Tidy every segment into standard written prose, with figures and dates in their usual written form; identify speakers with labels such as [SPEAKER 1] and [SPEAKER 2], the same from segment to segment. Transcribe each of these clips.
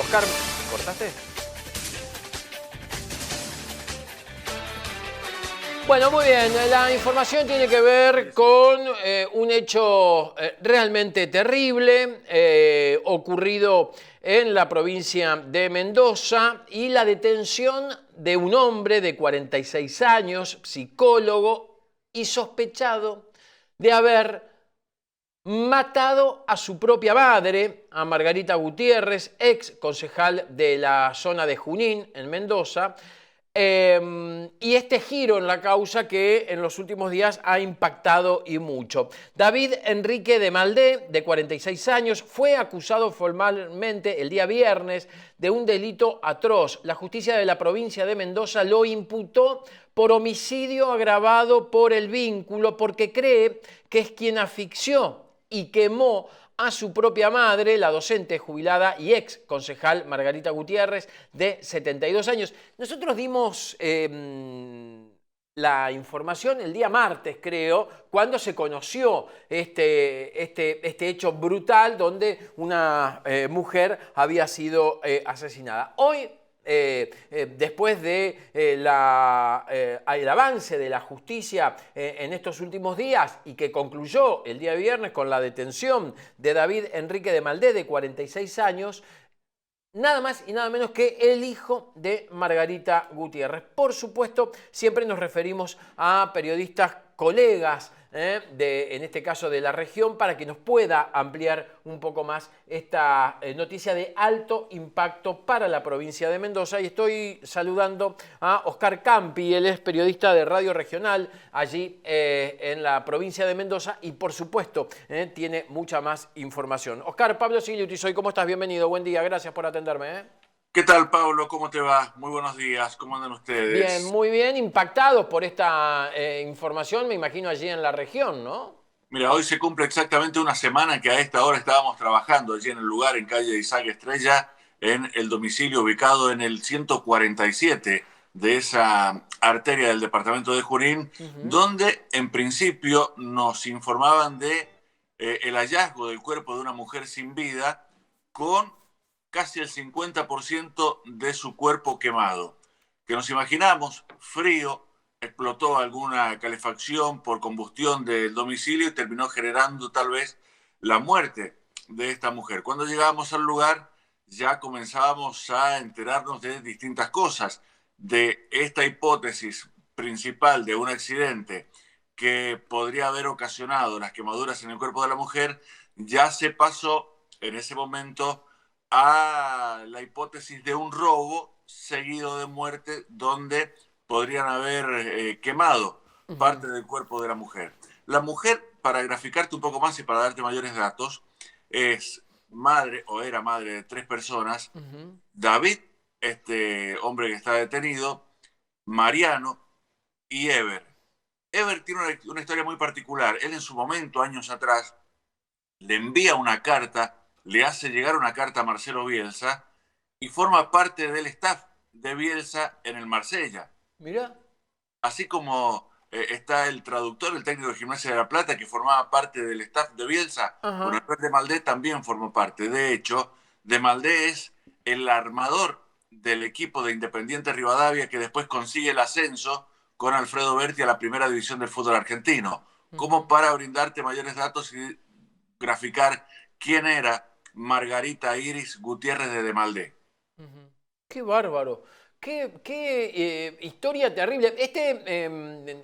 [SPEAKER 1] Oscar, ¿cortaste? Bueno, muy bien. La información tiene que ver con un hecho realmente terrible ocurrido en la provincia de Mendoza y la detención de un hombre de 46 años, psicólogo y sospechado de haber matado a su propia madre, a Margarita Gutiérrez, ex concejal de la zona de Junín, en Mendoza. Y este giro en la causa que en los últimos días ha impactado y mucho. David Enrique de Maldé, de 46 años, fue acusado formalmente el día viernes de un delito atroz. La justicia de la provincia de Mendoza lo imputó por homicidio agravado por el vínculo porque cree que es quien asfixió y quemó a su propia madre, la docente jubilada y ex concejal Margarita Gutiérrez, de 72 años. Nosotros dimos la información el día martes, creo, cuando se conoció este hecho brutal donde una mujer había sido asesinada. Hoy, después de el avance de la justicia en estos últimos días y que concluyó el día viernes con la detención de David Enrique de Maldé, de 46 años, nada más y nada menos que el hijo de Margarita Gutiérrez. Por supuesto, siempre nos referimos a periodistas colegas, en este caso de la región, para que nos pueda ampliar un poco más esta noticia de alto impacto para la provincia de Mendoza. Y estoy saludando a Oscar Campi, él es periodista de Radio Regional allí en la provincia de Mendoza y por supuesto tiene mucha más información. Oscar, Pablo Sigliuti, ¿cómo estás? Bienvenido, buen día, gracias por atenderme.
[SPEAKER 2] ¿Qué tal, Pablo? ¿Cómo te va? Muy buenos días. ¿Cómo andan
[SPEAKER 1] Bien,
[SPEAKER 2] ustedes?
[SPEAKER 1] muy bien, impactados por esta información, me imagino allí en la región, ¿no?
[SPEAKER 2] Mira, hoy se cumple exactamente una semana que a esta hora estábamos trabajando allí en el lugar, en calle Isaac Estrella, en el domicilio ubicado en el 147 de esa arteria del departamento de Junín, donde en principio nos informaban de el hallazgo del cuerpo de una mujer sin vida con casi el 50% de su cuerpo quemado. Que nos imaginamos frío, explotó alguna calefacción por combustión del domicilio y terminó generando tal vez la muerte de esta mujer. Cuando llegábamos al lugar ya comenzábamos a enterarnos de distintas cosas, de esta hipótesis principal de un accidente que podría haber ocasionado las quemaduras en el cuerpo de la mujer. Ya se pasó en ese momento a la hipótesis de un robo seguido de muerte donde podrían haber quemado parte del cuerpo de la mujer. La mujer, para graficarte un poco más y para darte mayores datos, es madre o era madre de 3 personas. David, este hombre que está detenido, Mariano y Ever. Ever tiene una historia muy particular. Él en su momento, años atrás, le envía una carta, le hace llegar una carta a Marcelo Bielsa y forma parte del staff de Bielsa en el Marsella.
[SPEAKER 1] Mira.
[SPEAKER 2] Así como está el traductor, el técnico de Gimnasia de La Plata, que formaba parte del staff de Bielsa, bueno,
[SPEAKER 1] Ajá.
[SPEAKER 2] el de Maldé también formó parte. De hecho, de Maldé es el armador del equipo de Independiente Rivadavia que después consigue el ascenso con Alfredo Berti a la primera división del fútbol argentino. Como para brindarte mayores datos y graficar quién era Margarita Iris Gutiérrez de Maldé.
[SPEAKER 1] Qué bárbaro. Qué historia terrible.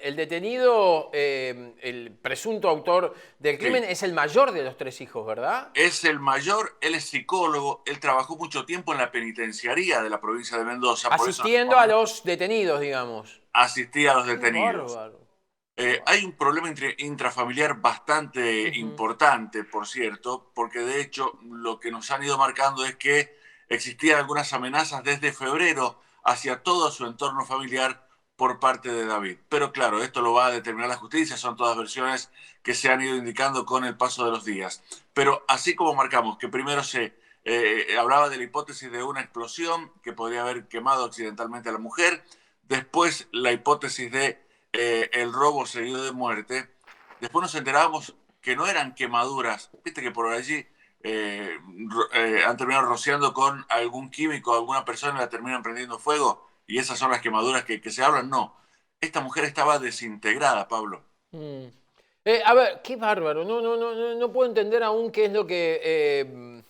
[SPEAKER 1] El detenido, el presunto autor del crimen,
[SPEAKER 2] Sí.
[SPEAKER 1] es el mayor de los 3 hijos, ¿verdad?
[SPEAKER 2] Es el mayor, él es psicólogo, él trabajó mucho tiempo en la penitenciaría de la provincia de Mendoza, por eso en su
[SPEAKER 1] Asistiendo a
[SPEAKER 2] momento
[SPEAKER 1] los detenidos, digamos.
[SPEAKER 2] asistía a los
[SPEAKER 1] Qué
[SPEAKER 2] detenidos.
[SPEAKER 1] bárbaro. Qué bárbaro.
[SPEAKER 2] Hay un problema intrafamiliar bastante importante, por cierto, porque de hecho lo que nos han ido marcando es que existían algunas amenazas desde febrero hacia todo su entorno familiar por parte de David. Pero claro, esto lo va a determinar la justicia, son todas versiones que se han ido indicando con el paso de los días. Pero así como marcamos que primero se hablaba de la hipótesis de una explosión que podría haber quemado accidentalmente a la mujer, después la hipótesis de el robo seguido de muerte. Después nos enterábamos que no eran quemaduras. Viste que por allí han terminado rociando con algún químico, alguna persona la terminan prendiendo fuego y esas son las quemaduras que se hablan. No, esta mujer estaba desintegrada, Pablo.
[SPEAKER 1] Mm. A ver, qué bárbaro. No puedo entender aún qué es lo que,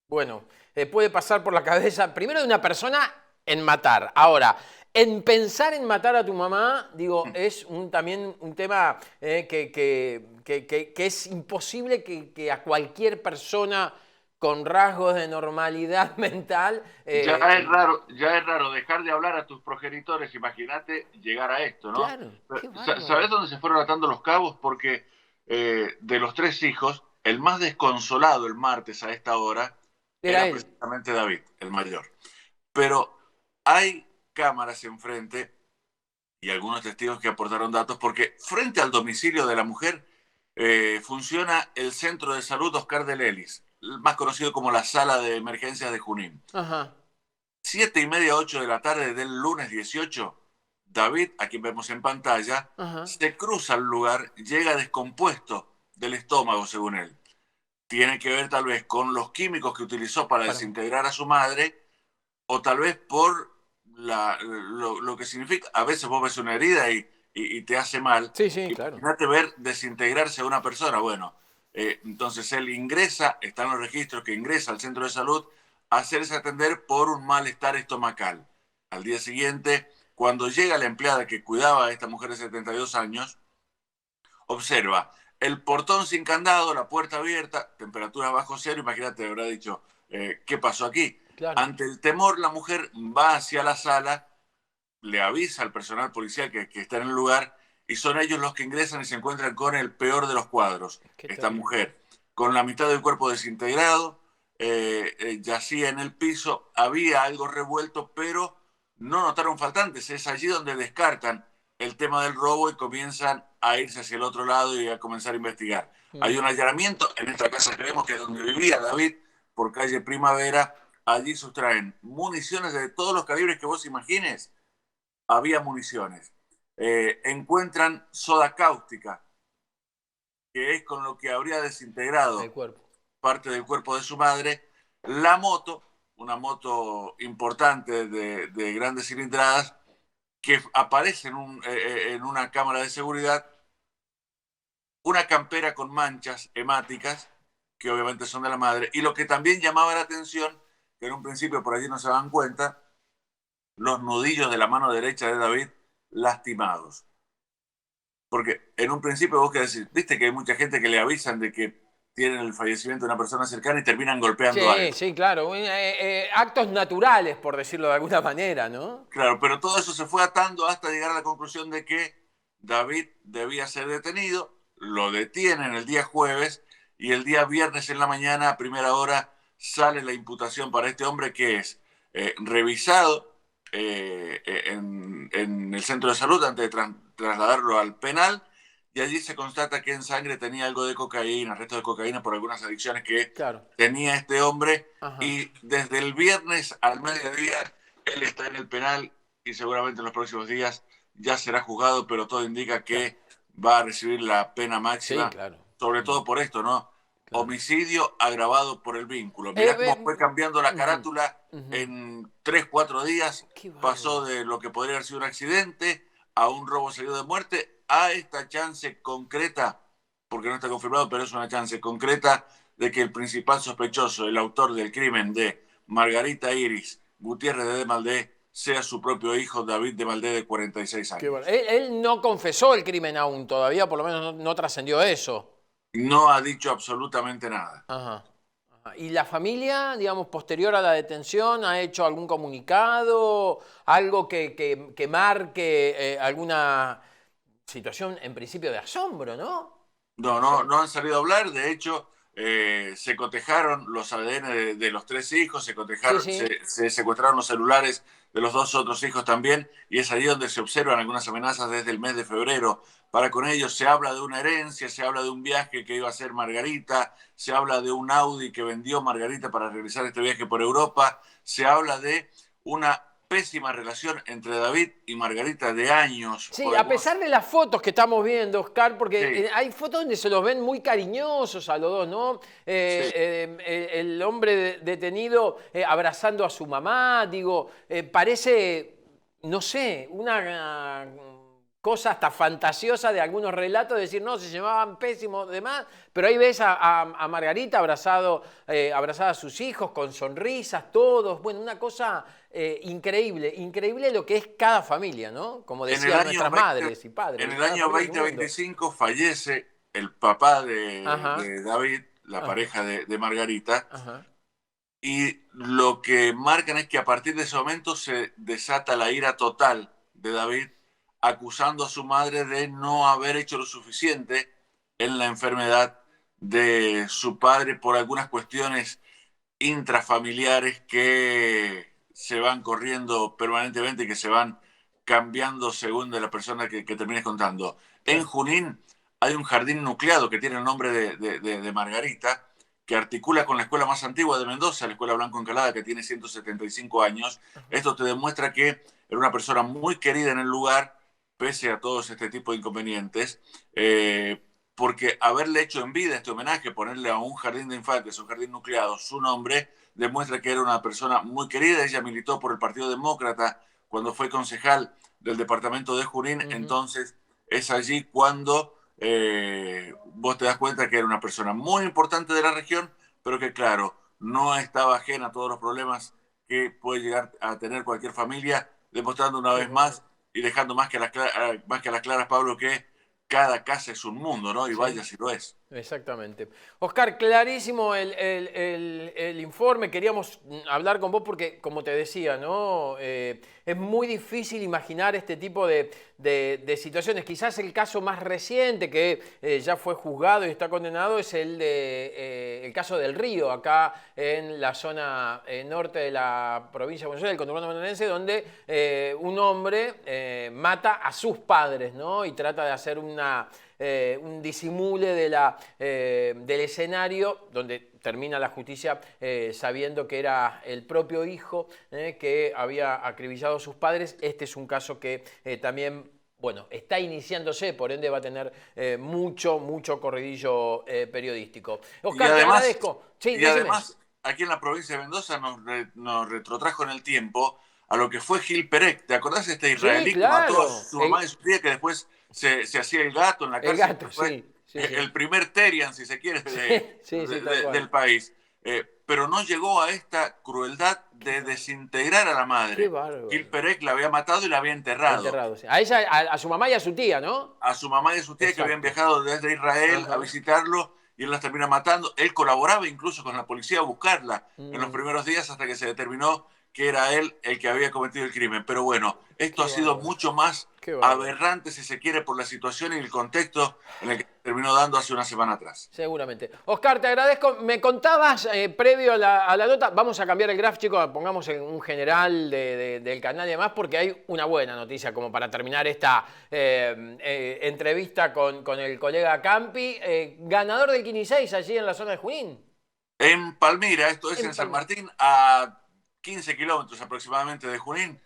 [SPEAKER 1] bueno, puede pasar por la cabeza, primero de una persona en matar. Ahora, en pensar en matar a tu mamá, digo, es también un tema que es imposible que a cualquier persona con rasgos de normalidad mental.
[SPEAKER 2] Ya es raro dejar de hablar a tus progenitores, imagínate llegar a esto, ¿no?
[SPEAKER 1] Claro, qué
[SPEAKER 2] ¿Sabes
[SPEAKER 1] bárbaro.
[SPEAKER 2] dónde se fueron atando los cabos? Porque de los tres hijos, el más desconsolado el martes a esta hora
[SPEAKER 1] Era
[SPEAKER 2] era
[SPEAKER 1] él.
[SPEAKER 2] precisamente David, el mayor. Pero hay cámaras enfrente y algunos testigos que aportaron datos, porque frente al domicilio de la mujer funciona el Centro de Salud Oscar de Lelis, más conocido como la Sala de Emergencias de Junín.
[SPEAKER 1] Ajá,
[SPEAKER 2] 7:30, 8 de la tarde del lunes 18, David, a quien vemos en pantalla,
[SPEAKER 1] ajá.
[SPEAKER 2] se cruza al lugar, llega descompuesto del estómago, según él. Tiene que ver tal vez con los químicos que utilizó para
[SPEAKER 1] Para-
[SPEAKER 2] desintegrar a su madre o tal vez por lo que significa. A veces vos ves una herida y te hace mal.
[SPEAKER 1] Sí, sí, claro.
[SPEAKER 2] Imagínate ver desintegrarse a una persona. Bueno, entonces él ingresa, están los registros que ingresa al centro de salud a hacerse atender por un malestar estomacal. Al día siguiente, cuando llega la empleada que cuidaba a esta mujer de 72 años, observa el portón sin candado, la puerta abierta, temperatura bajo cero. Imagínate, habrá dicho, ¿qué pasó aquí?
[SPEAKER 1] Claro.
[SPEAKER 2] Ante el temor, la mujer va hacia la sala, le avisa al personal policial que está en el lugar y son ellos los que ingresan y se encuentran con el peor de los cuadros.
[SPEAKER 1] Qué
[SPEAKER 2] Esta
[SPEAKER 1] terrible.
[SPEAKER 2] mujer, con la mitad del cuerpo desintegrado, yacía en el piso, había algo revuelto, pero no notaron faltantes. Es allí donde descartan el tema del robo y comienzan a irse hacia el otro lado y a comenzar a investigar. Hay un
[SPEAKER 1] Mm.
[SPEAKER 2] allanamiento en esta casa, creemos que es donde vivía David, por calle Primavera. Allí sustraen municiones de todos los calibres que vos imagines. Había municiones. Encuentran soda cáustica, que es con lo que habría
[SPEAKER 1] El
[SPEAKER 2] desintegrado
[SPEAKER 1] cuerpo.
[SPEAKER 2] parte del cuerpo de su madre. La moto, una moto importante de grandes cilindradas, que aparece en una cámara de seguridad, una campera con manchas hemáticas, que obviamente son de la madre, y lo que también llamaba la atención, que en un principio por allí no se daban cuenta, los nudillos de la mano derecha de David lastimados. Porque en un principio vos que decís, viste que hay mucha gente que le avisan de que tienen el fallecimiento de una persona cercana y terminan golpeando
[SPEAKER 1] Sí,
[SPEAKER 2] algo.
[SPEAKER 1] sí, claro. Actos naturales, por decirlo de alguna manera, ¿no?
[SPEAKER 2] Claro, pero todo eso se fue atando hasta llegar a la conclusión de que David debía ser detenido, lo detienen el día jueves y el día viernes en la mañana a primera hora sale la imputación para este hombre que es revisado en el centro de salud antes de trasladarlo al penal y allí se constata que en sangre tenía algo de cocaína, resto de cocaína por algunas adicciones que
[SPEAKER 1] Claro.
[SPEAKER 2] tenía este hombre
[SPEAKER 1] Ajá.
[SPEAKER 2] y desde el viernes al mediodía él está en el penal y seguramente en los próximos días ya será juzgado, pero todo indica
[SPEAKER 1] Claro.
[SPEAKER 2] que va a recibir la pena
[SPEAKER 1] Sí,
[SPEAKER 2] máxima,
[SPEAKER 1] claro.
[SPEAKER 2] sobre
[SPEAKER 1] Mm,
[SPEAKER 2] todo por esto, ¿no?
[SPEAKER 1] claro.
[SPEAKER 2] Homicidio agravado por el vínculo.
[SPEAKER 1] Eh,
[SPEAKER 2] Mirá cómo
[SPEAKER 1] eh,
[SPEAKER 2] fue cambiando la
[SPEAKER 1] ujú,
[SPEAKER 2] carátula
[SPEAKER 1] ujú.
[SPEAKER 2] en 3, 4 días.
[SPEAKER 1] Qué bárbaro.
[SPEAKER 2] Pasó de lo que podría haber sido un accidente a un robo seguido de muerte a esta chance concreta, porque no está confirmado, pero es una chance concreta de que el principal sospechoso, el autor del crimen de Margarita Iris Gutiérrez de Maldé, sea su propio hijo David de Maldé de 46
[SPEAKER 1] Qué bárbaro.
[SPEAKER 2] años.
[SPEAKER 1] Él no confesó el crimen aún todavía, por lo menos no trascendió eso.
[SPEAKER 2] No ha dicho absolutamente nada.
[SPEAKER 1] Ajá. Ajá. ¿Y la familia, digamos, posterior a la detención, ha hecho algún comunicado, algo que marque alguna situación en principio de asombro, ¿no?
[SPEAKER 2] No,
[SPEAKER 1] No sé.
[SPEAKER 2] no han salido a hablar. De hecho, se cotejaron los ADN de los tres hijos,
[SPEAKER 1] Sí, sí.
[SPEAKER 2] se secuestraron los celulares de los dos otros hijos también, y es ahí donde se observan algunas amenazas desde el mes de febrero. Para con ellos se habla de una herencia, se habla de un viaje que iba a hacer Margarita, se habla de un Audi que vendió Margarita para realizar este viaje por Europa, se habla de una pésima relación entre David y Margarita de años
[SPEAKER 1] Sí,
[SPEAKER 2] por
[SPEAKER 1] a
[SPEAKER 2] algunos...
[SPEAKER 1] pesar de las fotos que estamos viendo, Oscar, porque
[SPEAKER 2] Sí,
[SPEAKER 1] hay fotos donde se los ven muy cariñosos a los dos, ¿no?
[SPEAKER 2] sí.
[SPEAKER 1] el hombre detenido abrazando a su mamá, digo, parece, no sé, una cosa hasta fantasiosa de algunos relatos, de decir, no, se llevaban pésimos, demás, pero ahí ves a Margarita abrazada a sus hijos, con sonrisas, todos, bueno, una cosa increíble, increíble lo que es cada familia, ¿no? Como decían nuestras madres y padres.
[SPEAKER 2] En el año 2025 fallece el papá de David, la pareja de Margarita, y lo que marcan es que a partir de ese momento se desata la ira total de David, acusando a su madre de no haber hecho lo suficiente en la enfermedad de su padre por algunas cuestiones intrafamiliares que se van corriendo permanentemente y que se van cambiando según de la persona que termines contando. En Junín hay un jardín nucleado que tiene el nombre de Margarita, que articula con la escuela más antigua de Mendoza, la Escuela Blanco Encalada, que tiene 175 años. Esto te demuestra que era una persona muy querida en el lugar, pese a todos este tipo de inconvenientes, porque haberle hecho en vida este homenaje, ponerle a un jardín de infantes, un jardín nucleado, su nombre, demuestra que era una persona muy querida. Ella militó por el Partido Demócrata cuando fue concejal del departamento de Junín, entonces es allí cuando vos te das cuenta que era una persona muy importante de la región, pero que claro, no estaba ajena a todos los problemas que puede llegar a tener cualquier familia, demostrando una vez más y dejando más que a las claras, Pablo, que cada casa es un mundo, ¿no? Y vaya si lo es.
[SPEAKER 1] Exactamente. Oscar, clarísimo el informe. Queríamos hablar con vos porque, como te decía, ¿no? Es muy difícil imaginar este tipo de situaciones. Quizás el caso más reciente que ya fue juzgado y está condenado es el caso del Río, acá en la zona norte de la provincia de Buenos Aires, del conurbano bonaerense, donde un hombre mata a sus padres, ¿no? Y trata de hacer un disimule del escenario, donde termina la justicia sabiendo que era el propio hijo que había acribillado a sus padres. Este es un caso que también, bueno, está iniciándose, por ende va a tener mucho corridillo periodístico. Oscar,
[SPEAKER 2] además,
[SPEAKER 1] te agradezco. Sí,
[SPEAKER 2] y además, aquí en la provincia de Mendoza nos retrotrajo en el tiempo a lo que fue Gil Perec. ¿Te acordás de este israelí que mató a su mamá y su tía, que después se hacía el gato en la cárcel?
[SPEAKER 1] El gato,
[SPEAKER 2] fue
[SPEAKER 1] sí.
[SPEAKER 2] El primer Terian, si se quiere, del país. Pero no llegó a esta crueldad de desintegrar a la madre.
[SPEAKER 1] Qué bárbaro.
[SPEAKER 2] Gil Perec la había matado y la había enterrado.
[SPEAKER 1] Sí. A ella, a su mamá y a su tía, ¿no?
[SPEAKER 2] A su mamá y a su tía. Exacto. Que habían viajado desde Israel a visitarlo, y él las termina matando. Él colaboraba incluso con la policía a buscarla en los primeros días, hasta que se determinó que era él el que había cometido el crimen. Pero bueno, esto ha sido mucho más aberrante, si se quiere, por la situación y el contexto en el que terminó dando hace una semana atrás.
[SPEAKER 1] Seguramente. Oscar, te agradezco. Me contabas previo a la nota, vamos a cambiar el graph, chicos, pongamos en un general del canal y demás, porque hay una buena noticia como para terminar esta entrevista con el colega Campi, ganador del 15 allí en la zona de Junín.
[SPEAKER 2] En Palmira, esto es en San Martín, a 15 kilómetros aproximadamente de Junín,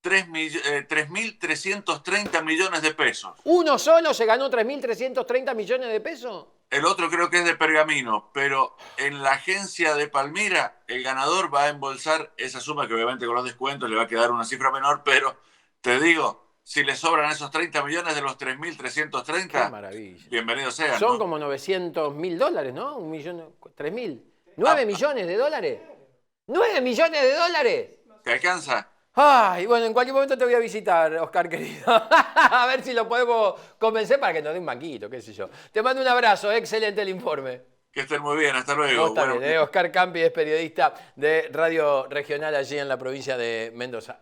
[SPEAKER 2] 3.330 millones de pesos.
[SPEAKER 1] ¿Uno solo se ganó 3.330 millones de pesos?
[SPEAKER 2] El otro creo que es de Pergamino, pero en la agencia de Palmira el ganador va a embolsar esa suma, que obviamente con los descuentos le va a quedar una cifra menor, pero te digo, si le sobran esos 30 millones de los 3.330,
[SPEAKER 1] qué maravilla.
[SPEAKER 2] Bienvenido sea.
[SPEAKER 1] Son, ¿no?, como $900.000, ¿no? 3.000. ¿9 millones de dólares? ¡9 millones de dólares!
[SPEAKER 2] ¿Te alcanza?
[SPEAKER 1] Ay, bueno, en cualquier momento te voy a visitar, Oscar, querido. A ver si lo podemos convencer para que nos dé un banquito, qué sé yo. Te mando un abrazo, excelente el informe.
[SPEAKER 2] Que estén muy bien, hasta luego.
[SPEAKER 1] Está bien, Oscar Campi es periodista de Radio Regional allí en la provincia de Mendoza.